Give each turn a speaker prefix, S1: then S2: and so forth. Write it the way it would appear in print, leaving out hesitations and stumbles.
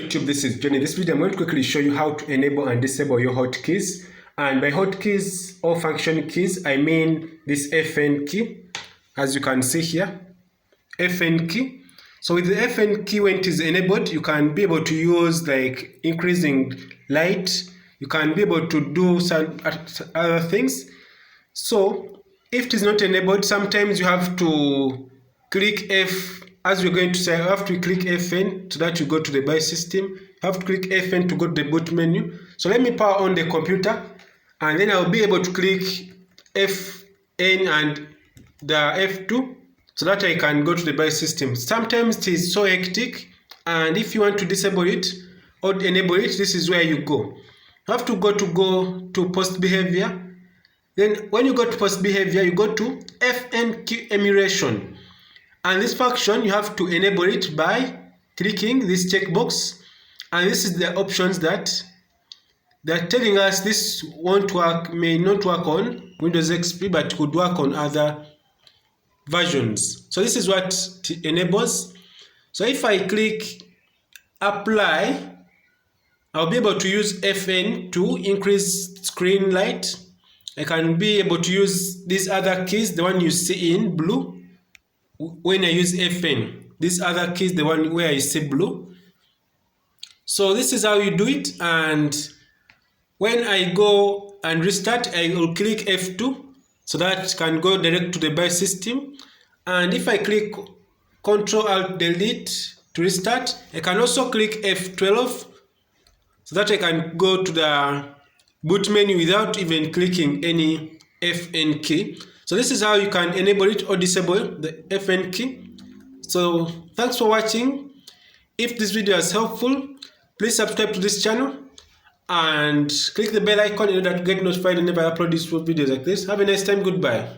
S1: YouTube, this is Johnny. This video I'm going to quickly show you how to enable and disable your hotkeys. And by hotkeys or function keys, I mean this FN key, as you can see here, FN key. So with the FN key, when it is enabled, you can be able to use like increasing light. You can be able to do some other things. So if it is not enabled, sometimes you have to click F. As we're going to say, you have to click FN so that you go to the buy system. You have to click FN to go to the boot menu. So let me power on the computer, and then I'll be able to click FN and the F2 so that I can go to the buy system. Sometimes it is so hectic, and if you want to disable it or enable it, this is where you go. You have to go to post behavior. Then when you go to post behavior, you go to FN key emulation. And this function, you have to enable it by clicking this checkbox. And this is the options that they're telling us this won't work, may not work on Windows XP, but could work on other versions. So this is what it enables. So if I click apply, I'll be able to use FN to increase screen light. I can be able to use these other keys, the one you see in blue. When I use FN, this other key is the one where I see blue. So this is how you do it, and when I go and restart, I will click F2 so that it can go direct to the buy system. And if I click Ctrl-Alt-Delete to restart, I can also click F12 so that I can go to the boot menu without even clicking any FN key. So this is how you can enable it or disable the FN key. So thanks for watching. If this video is helpful, please subscribe to this channel and click the bell icon in order to get notified whenever I upload these videos like this. Have a nice time. Goodbye.